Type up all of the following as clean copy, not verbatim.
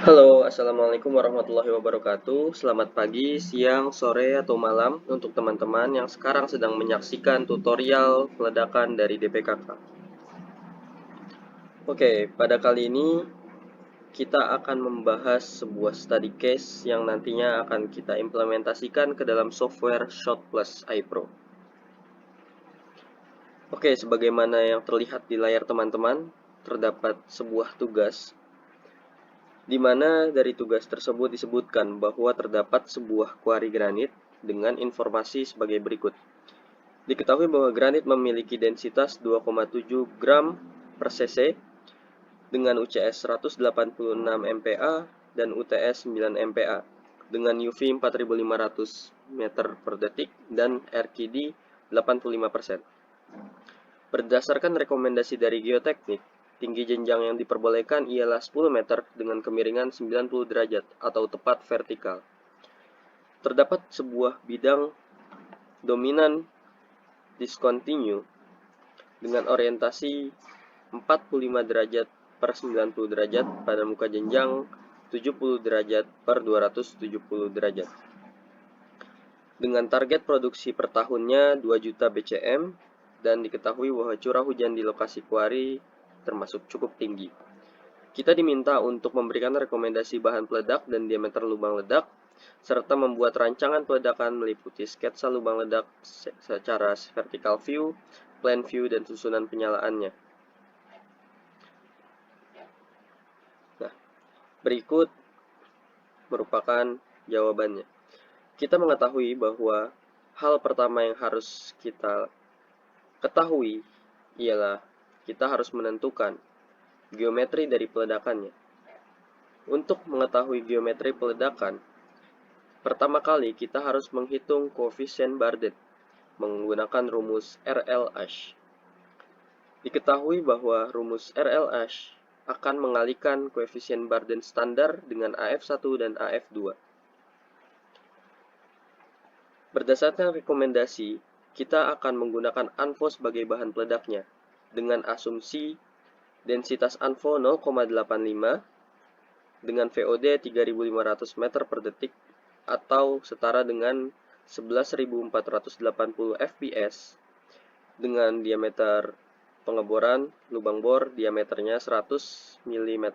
Halo, Assalamualaikum warahmatullahi wabarakatuh. Selamat pagi, siang, sore, atau malam untuk teman-teman yang sekarang sedang menyaksikan tutorial peledakan dari DPKK. Oke, pada kali ini kita akan membahas sebuah study case yang nantinya akan kita implementasikan ke dalam software Shot Plus iPro. Oke, sebagaimana yang terlihat di layar teman-teman, terdapat sebuah tugas di mana dari tugas tersebut disebutkan bahwa terdapat sebuah kuari granit dengan informasi sebagai berikut. Diketahui bahwa granit memiliki densitas 2,7 gram per cc dengan UCS 186 MPa dan UTS 9 MPa dengan UV 4500 meter per detik dan RKD 85%. Berdasarkan rekomendasi dari geoteknik, tinggi jenjang yang diperbolehkan ialah 10 meter dengan kemiringan 90 derajat atau tepat vertikal. Terdapat sebuah bidang dominan discontinue dengan orientasi 45 derajat per 90 derajat pada muka jenjang 70 derajat per 270 derajat. Dengan target produksi per tahunnya 2 juta BCM dan diketahui bahwa curah hujan di lokasi kuari termasuk cukup tinggi. Kita diminta untuk memberikan rekomendasi bahan peledak dan diameter lubang ledak, serta membuat rancangan peledakan meliputi sketsa lubang ledak secara vertical view, plan view, dan susunan penyalaannya. Nah, berikut merupakan jawabannya. Kita mengetahui bahwa hal pertama yang harus kita ketahui ialah kita harus menentukan geometri dari peledakannya. Untuk mengetahui geometri peledakan, pertama kali kita harus menghitung koefisien Barden menggunakan rumus RLH. Diketahui bahwa rumus RLH akan mengalihkan koefisien Barden standar dengan AF1 dan AF2. Berdasarkan rekomendasi, kita akan menggunakan ANFO sebagai bahan peledaknya dengan asumsi densitas ANFO 0,85 dengan VOD 3500 meter per detik atau setara dengan 11.480 fps dengan diameter pengeboran lubang bor diameternya 100 mm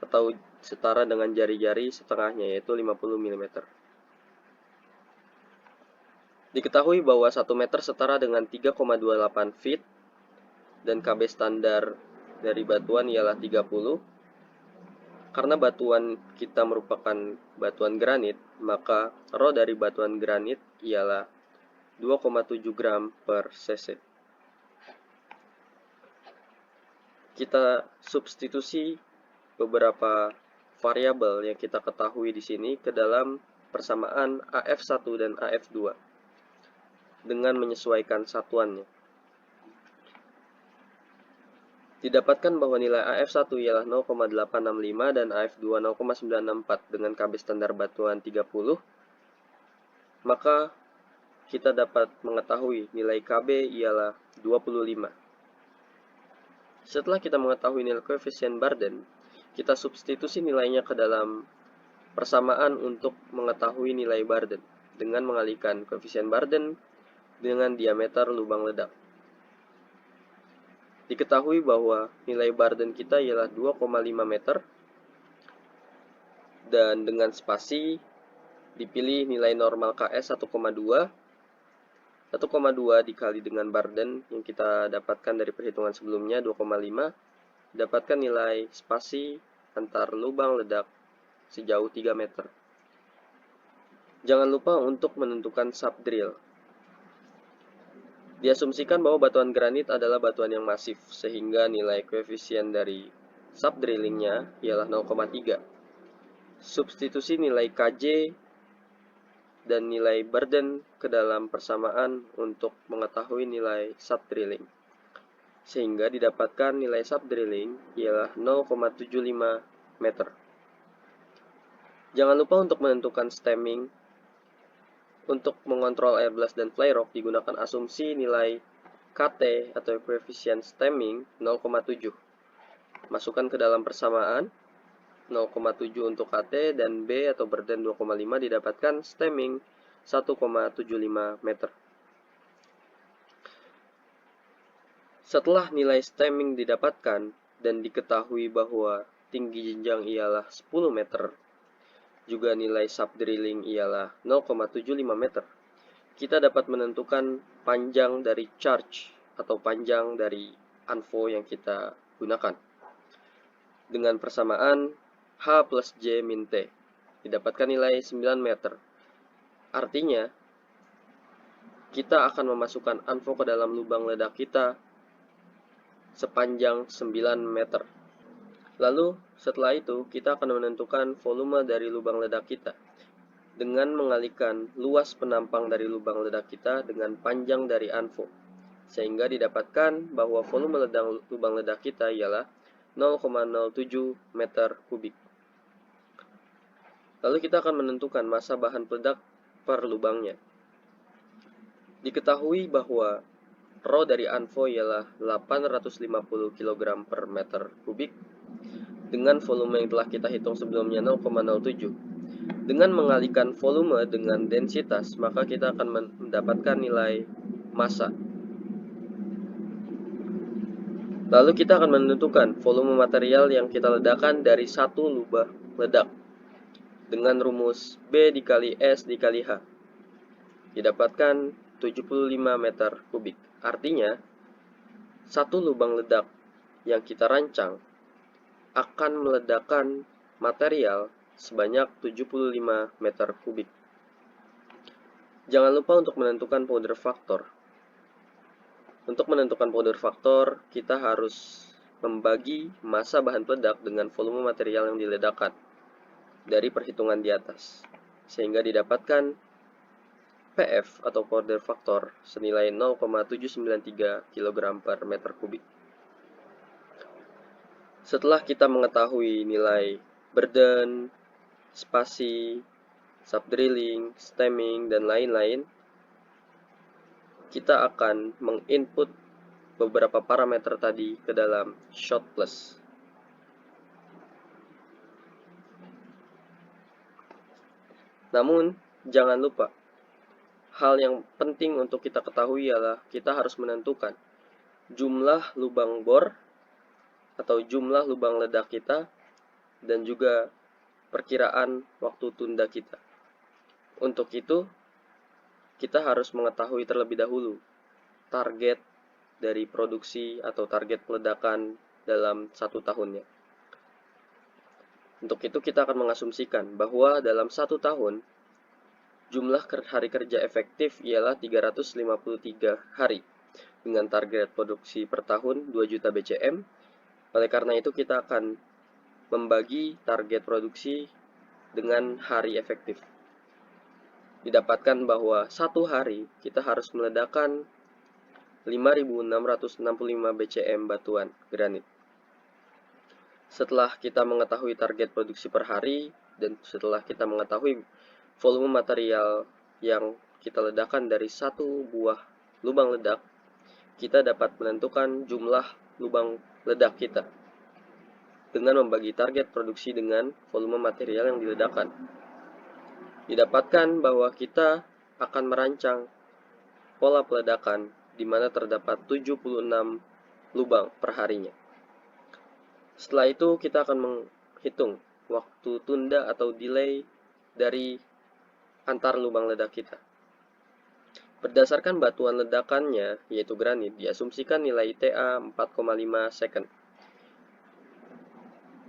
atau setara dengan jari-jari setengahnya yaitu 50 mm. Diketahui bahwa 1 meter setara dengan 3,28 feet dan KB standar dari batuan ialah 30. Karena batuan kita merupakan batuan granit, maka Rho dari batuan granit ialah 2,7 gram per cc. Kita substitusi beberapa variabel yang kita ketahui di sini ke dalam persamaan AF1 dan AF2 dengan menyesuaikan satuannya. Didapatkan bahwa nilai AF1 ialah 0,865 dan AF2 0,964 dengan KB standar batuan 30, maka kita dapat mengetahui nilai KB ialah 25. Setelah kita mengetahui nilai koefisien Barden, kita substitusi nilainya ke dalam persamaan untuk mengetahui nilai Barden dengan mengalihkan koefisien Barden dengan diameter lubang ledak. Diketahui bahwa nilai Barden kita ialah 2,5 meter dan dengan spasi dipilih nilai normal KS 1,2 dikali dengan Barden yang kita dapatkan dari perhitungan sebelumnya 2,5, dapatkan nilai spasi antar lubang ledak sejauh 3 meter. Jangan lupa untuk menentukan subdrill. Diasumsikan bahwa batuan granit adalah batuan yang masif, sehingga nilai koefisien dari subdrillingnya ialah 0,3. Substitusi nilai KJ dan nilai Barden ke dalam persamaan untuk mengetahui nilai subdrilling, sehingga didapatkan nilai subdrilling ialah 0,75 meter. Jangan lupa untuk menentukan stemming. Untuk mengontrol air blast dan fly rock digunakan asumsi nilai KT atau koefisien stemming 0,7. Masukkan ke dalam persamaan 0,7 untuk KT, dan B atau burden 2,5 didapatkan stemming 1,75 meter. Setelah nilai stemming didapatkan dan diketahui bahwa tinggi jenjang ialah 10 meter, juga nilai subdrilling ialah 0,75 meter, kita dapat menentukan panjang dari charge atau panjang dari ANFO yang kita gunakan. Dengan persamaan H plus J min T, didapatkan nilai 9 meter. Artinya, kita akan memasukkan ANFO ke dalam lubang ledak kita sepanjang 9 meter. Lalu, setelah itu, kita akan menentukan volume dari lubang ledak kita dengan mengalihkan luas penampang dari lubang ledak kita dengan panjang dari ANFO, sehingga didapatkan bahwa volume lubang ledak kita ialah 0,07 meter kubik. Lalu kita akan menentukan massa bahan peledak per lubangnya. Diketahui bahwa Rho dari ANFO ialah 850 kg per meter kubik dengan volume yang telah kita hitung sebelumnya 0,07. Dengan mengalihkan volume dengan densitas, maka kita akan mendapatkan nilai massa. Lalu kita akan menentukan volume material yang kita ledakan dari satu lubang ledak dengan rumus B dikali S dikali H. Didapatkan 75 meter kubik. Artinya, satu lubang ledak yang kita rancang akan meledakkan material sebanyak 75 meter kubik. Jangan lupa untuk menentukan powder factor. Untuk menentukan powder factor, kita harus membagi massa bahan peledak dengan volume material yang diledakkan dari perhitungan di atas, sehingga didapatkan PF atau powder factor senilai 0,793 kg per meter kubik. Setelah kita mengetahui nilai burden, spasi, subdrilling, stemming, dan lain-lain, kita akan menginput beberapa parameter tadi ke dalam ShotPlus. Namun, jangan lupa, hal yang penting untuk kita ketahui ialah kita harus menentukan jumlah lubang bor atau jumlah lubang ledak kita dan juga perkiraan waktu tunda kita. Untuk itu, kita harus mengetahui terlebih dahulu target dari produksi atau target peledakan dalam 1 tahunnya. Untuk itu kita akan mengasumsikan bahwa dalam 1 tahun, jumlah hari kerja efektif ialah 353 hari, dengan target produksi per tahun 2 juta BCM. Oleh karena itu kita akan membagi target produksi dengan hari efektif. Didapatkan bahwa 1 hari kita harus meledakkan 5.665 BCM batuan granit. Setelah kita mengetahui target produksi per hari dan setelah kita mengetahui volume material yang kita ledakan dari satu buah lubang ledak, kita dapat menentukan jumlah lubang ledak kita dengan membagi target produksi dengan volume material yang diledakkan. Didapatkan bahwa kita akan merancang pola peledakan di mana terdapat 76 lubang per harinya. Setelah itu kita akan menghitung waktu tunda atau delay dari antar lubang ledak kita. Berdasarkan batuan ledakannya, yaitu granit, diasumsikan nilai TA 4,5 second.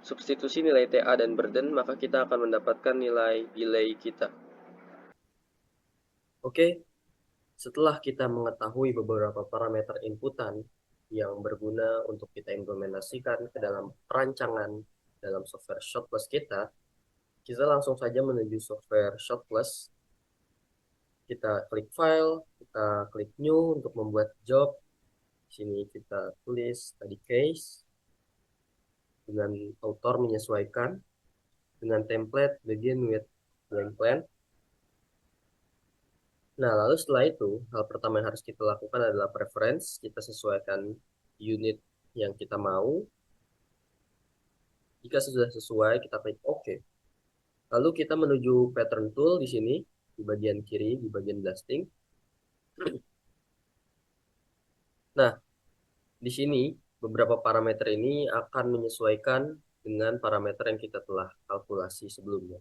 Substitusi nilai TA dan burden, maka kita akan mendapatkan nilai delay kita. Oke, setelah kita mengetahui beberapa parameter inputan yang berguna untuk kita implementasikan ke dalam perancangan dalam software ShotPlus kita langsung saja menuju software ShotPlus. Kita klik file, kita klik new untuk membuat job. Di sini kita tulis tadi case dengan author menyesuaikan, dengan template begin with blank plan. Nah, lalu setelah itu, hal pertama yang harus kita lakukan adalah preference. Kita sesuaikan unit yang kita mau. Jika sudah sesuai, kita klik OK. Lalu kita menuju pattern tool di sini, di bagian kiri, di bagian blasting. Nah, di sini beberapa parameter ini akan menyesuaikan dengan parameter yang kita telah kalkulasi sebelumnya.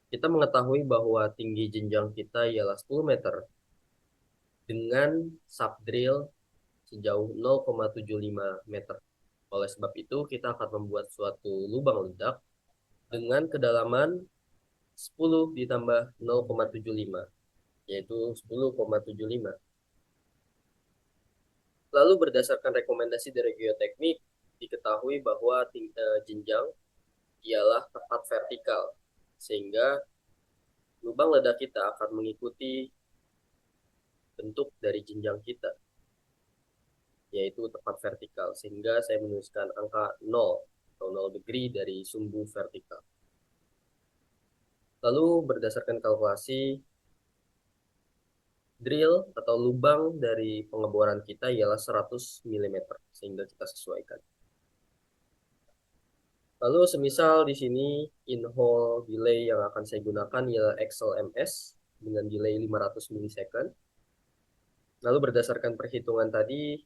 Kita mengetahui bahwa tinggi jenjang kita ialah 10 meter dengan subdrill sejauh 0,75 meter. Oleh sebab itu, kita akan membuat suatu lubang ledak dengan kedalaman 10 ditambah 0,75, yaitu 10,75. Lalu berdasarkan rekomendasi dari geoteknik, diketahui bahwa jenjang ialah tepat vertikal, sehingga lubang ledak kita akan mengikuti bentuk dari jenjang kita, yaitu tepat vertikal, sehingga saya menuliskan angka 0 atau 0 degree dari sumbu vertikal. Lalu berdasarkan kalkulasi, drill atau lubang dari pengeboran kita ialah 100 mm, sehingga kita sesuaikan. Lalu semisal di sini in-hole delay yang akan saya gunakan ialah XLMS dengan delay 500 milisecond. Lalu berdasarkan perhitungan tadi,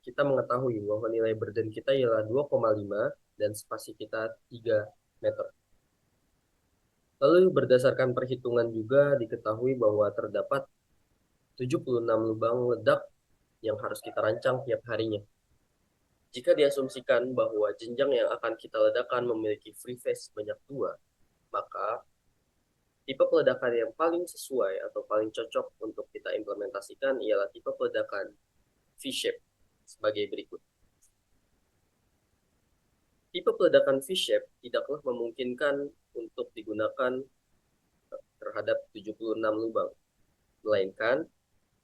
kita mengetahui bahwa nilai burden kita ialah 2,5 dan spasi kita 3 meter. Lalu berdasarkan perhitungan juga diketahui bahwa terdapat 76 lubang ledak yang harus kita rancang tiap harinya. Jika diasumsikan bahwa jenjang yang akan kita ledakan memiliki free phase sebanyak 2, maka tipe peledakan yang paling sesuai atau paling cocok untuk kita implementasikan ialah tipe peledakan V-shape sebagai berikut. Tipe peledakan V-shape tidaklah memungkinkan untuk digunakan terhadap 76 lubang, melainkan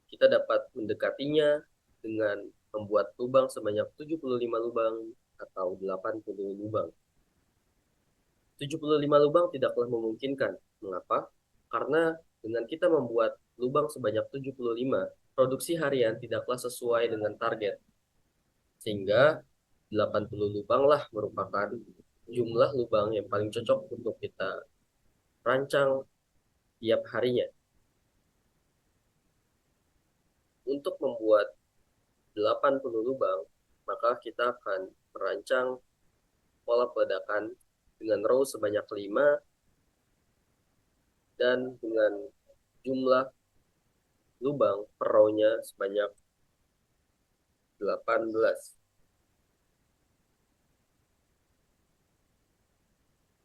kita dapat mendekatinya dengan membuat lubang sebanyak 75 lubang atau 80 lubang. 75 lubang tidaklah memungkinkan. Mengapa? Karena dengan kita membuat lubang sebanyak 75, produksi harian tidaklah sesuai dengan target. Sehingga 80 lubanglah merupakan jumlah lubang yang paling cocok untuk kita rancang tiap harinya. Untuk membuat 80 lubang, maka kita akan merancang pola peledakan dengan row sebanyak 5 dan dengan jumlah lubang per row-nya sebanyak 18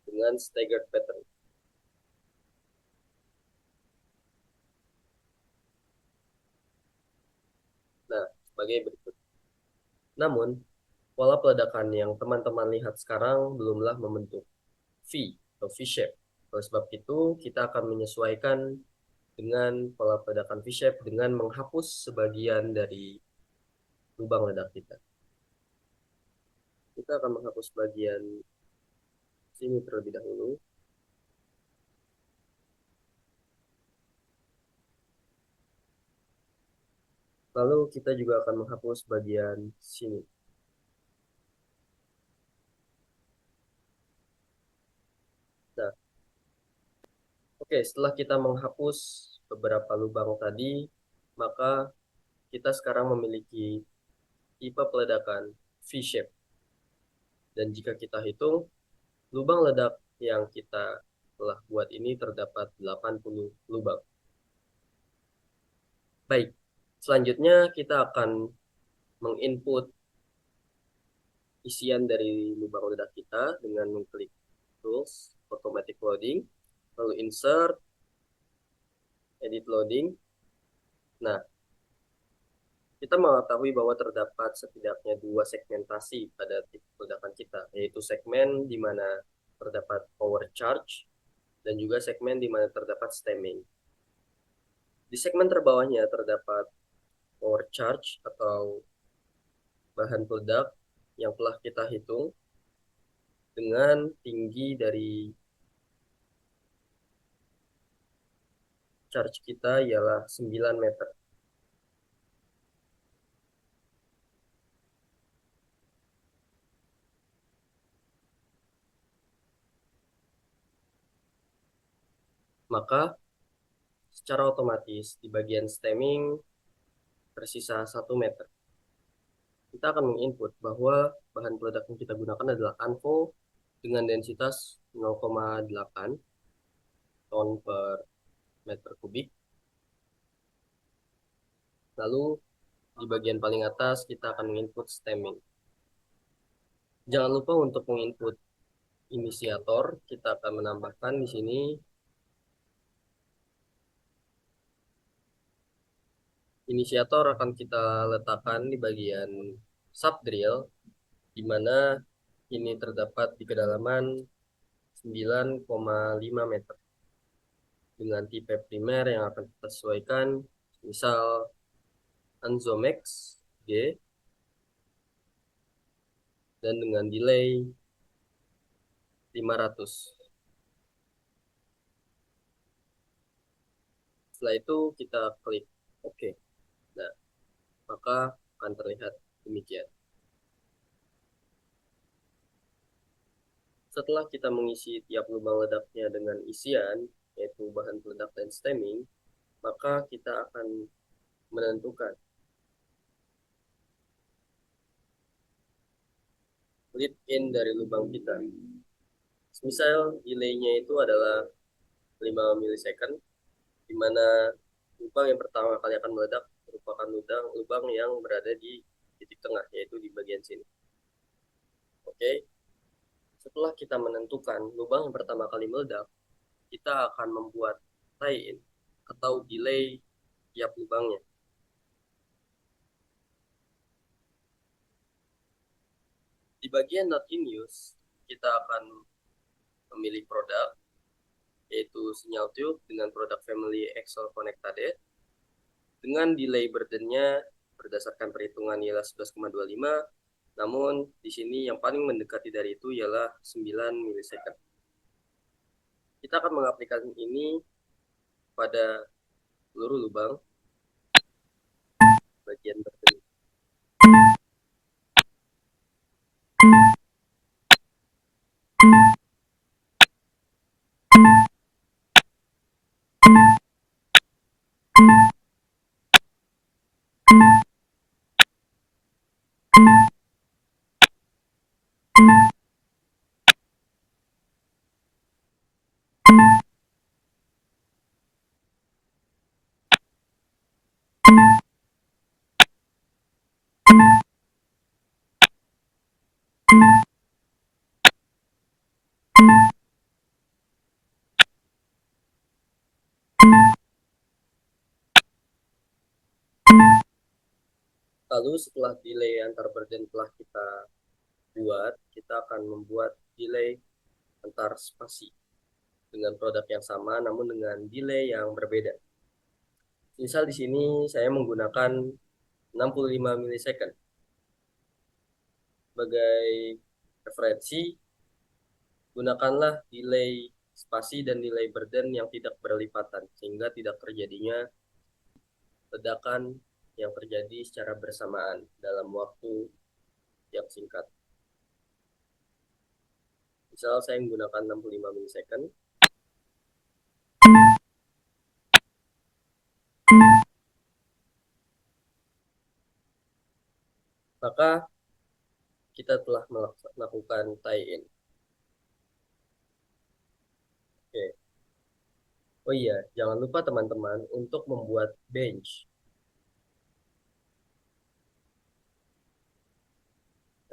dengan staggered pattern. Nah, sebagai berikut. Namun, pola peledakan yang teman-teman lihat sekarang belumlah membentuk V atau V-shape. Oleh sebab itu, kita akan menyesuaikan dengan pola peledakan V-shape dengan menghapus sebagian dari lubang ledak kita. Kita akan menghapus bagian sini terlebih dahulu. Lalu kita juga akan menghapus bagian sini. Nah, oke, setelah kita menghapus beberapa lubang tadi, maka kita sekarang memiliki tipe peledakan V-shape. Dan jika kita hitung, lubang ledak yang kita telah buat ini terdapat 80 lubang. Baik, selanjutnya kita akan menginput isian dari lubang ledak kita dengan mengklik Tools, Automatic Loading, lalu Insert, Edit Loading. Nah, kita mengetahui bahwa terdapat setidaknya 2 segmentasi pada tipe ledakan kita, yaitu segmen di mana terdapat power charge dan juga segmen di mana terdapat stemming. Di segmen terbawahnya terdapat power charge atau bahan peledak yang telah kita hitung dengan tinggi dari charge kita ialah 9 meter. maka secara otomatis di bagian stemming tersisa 1 meter. Kita akan menginput bahwa bahan peledak yang kita gunakan adalah ANFO dengan densitas 0,8 ton per meter kubik. Lalu di bagian paling atas kita akan menginput stemming. Jangan lupa untuk menginput inisiator. Kita akan menambahkan di sini inisiator akan kita letakkan di bagian subdrill, di mana ini terdapat di kedalaman 9,5 meter dengan tipe primer yang akan kita sesuaikan, misal Anzomex G, dan dengan delay 500. Setelah itu kita klik OK. Nah, maka akan terlihat demikian. Setelah kita mengisi tiap lubang ledaknya dengan isian, yaitu bahan peledak dan stemming, maka kita akan menentukan lead in dari lubang kita. Misal delay-nya itu adalah 5 milisecond, di mana lubang yang pertama kali akan meledak merupakan lubang yang berada di titik tengah, yaitu di bagian sini. Oke, setelah kita menentukan lubang yang pertama kali meledak, kita akan membuat tie-in atau delay tiap lubangnya. Di bagian not in use, kita akan memilih produk, yaitu sinyal tube dengan produk family Excel Connected, dengan delay burden-nya berdasarkan perhitungan ialah 11,25, namun di sini yang paling mendekati dari itu ialah 9 milisecond. Kita akan mengaplikasikan ini pada seluruh lubang bagian burden. Lalu setelah delay antar burden telah kita buat, kita akan membuat delay antar spasi dengan produk yang sama namun dengan delay yang berbeda. Misal di sini saya menggunakan 65 milisecond. Sebagai referensi, gunakanlah delay spasi dan delay burden yang tidak berlipatan sehingga tidak terjadinya ledakan yang terjadi secara bersamaan dalam waktu yang singkat. Misal saya menggunakan 65 milisecond. Maka kita telah melakukan tie-in. Oke. Oh iya, jangan lupa teman-teman untuk membuat bench.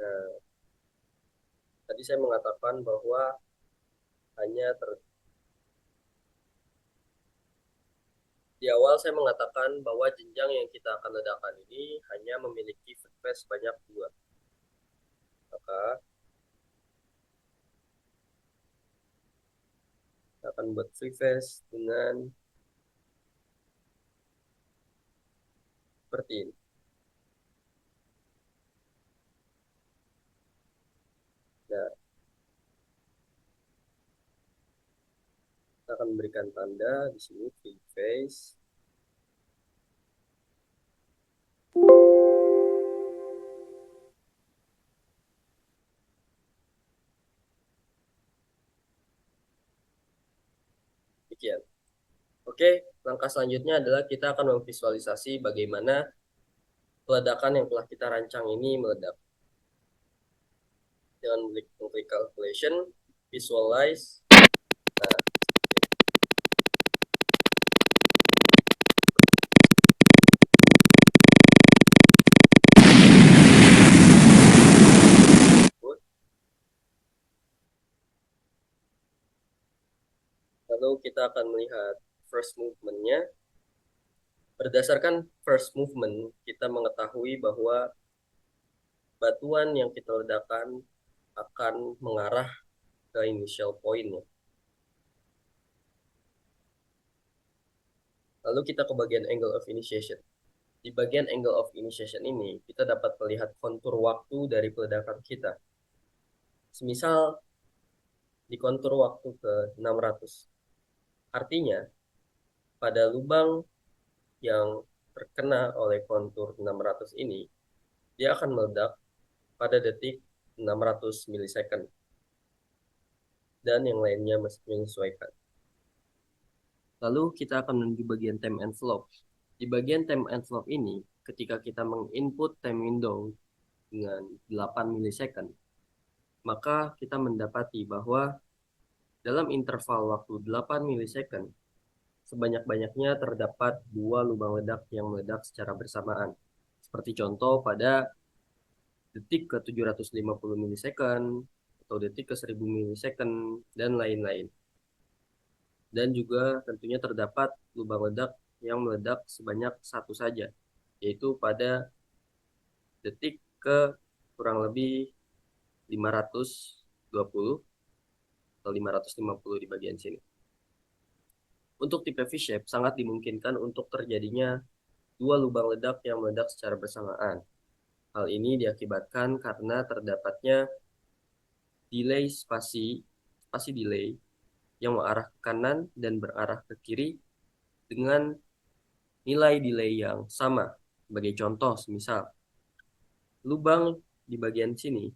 Nah, tadi saya mengatakan bahwa di awal saya mengatakan bahwa jenjang yang kita akan ledakan ini hanya memiliki phase sebanyak 2. Maka kita akan buat free phase dengan seperti ini. Nah, kita akan memberikan tanda di sini free phase. Demikian. Oke, langkah selanjutnya adalah kita akan memvisualisasi bagaimana peledakan yang telah kita rancang ini meledak. Dengan mengklik calculation, visualize. Nah, lalu kita akan melihat first movement-nya. Berdasarkan first movement, kita mengetahui bahwa batuan yang kita ledakan akan mengarah ke initial point-nya. Lalu kita ke bagian angle of initiation. Di bagian angle of initiation ini, kita dapat melihat kontur waktu dari peledakan kita. Semisal di kontur waktu ke 600. Artinya, pada lubang yang terkena oleh kontur 600 ini, dia akan meledak pada detik 600 milisecond. Dan yang lainnya masih menyesuaikan. Lalu kita akan menuju bagian time envelope. Di bagian time envelope ini, ketika kita menginput time window dengan 8 milisecond, maka kita mendapati bahwa dalam interval waktu 8 milisecond, sebanyak-banyaknya terdapat 2 lubang ledak yang meledak secara bersamaan. Seperti contoh pada detik ke 750 milisecond, atau detik ke 1000 milisecond, dan lain-lain. Dan juga tentunya terdapat lubang ledak yang meledak sebanyak satu saja, yaitu pada detik ke kurang lebih 520 atau 550 di bagian sini. Untuk tipe V-shape sangat dimungkinkan untuk terjadinya dua lubang ledak yang meledak secara bersamaan. Hal ini diakibatkan karena terdapatnya delay spasi delay yang mengarah ke kanan dan berarah ke kiri dengan nilai delay yang sama. Sebagai contoh, misal lubang di bagian sini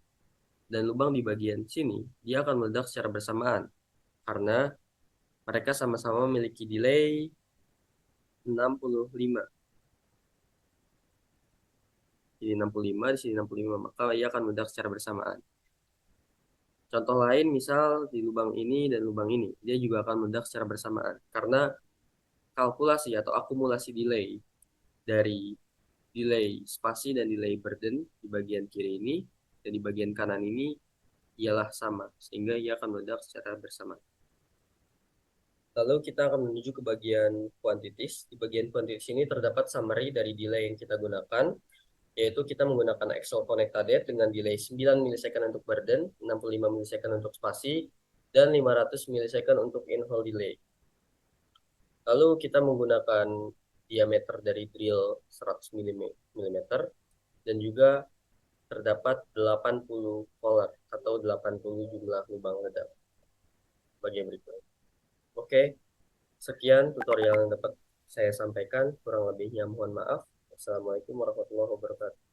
dan lubang di bagian sini, dia akan meledak secara bersamaan karena mereka sama-sama memiliki delay 65. Di 65, di sini 65, maka ia akan meledak secara bersamaan. Contoh lain, misal di lubang ini dan lubang ini, dia juga akan meledak secara bersamaan karena kalkulasi atau akumulasi delay dari delay spasi dan delay burden di bagian kiri ini dan di bagian kanan ini ialah sama, sehingga ia akan meledak secara bersamaan. Lalu kita akan menuju ke bagian quantities. Di bagian quantities ini terdapat summary dari delay yang kita gunakan, yaitu kita menggunakan Excel Connected Date dengan delay 9 milisecond untuk burden, 65 milisecond untuk spasi, dan 500 milisecond untuk in-hole delay. Lalu kita menggunakan diameter dari drill 100 mm dan juga terdapat 80 collar atau 80 jumlah lubang ledak bagian berikut. Oke, sekian tutorial yang dapat saya sampaikan. Kurang lebihnya mohon maaf. Assalamualaikum warahmatullahi wabarakatuh.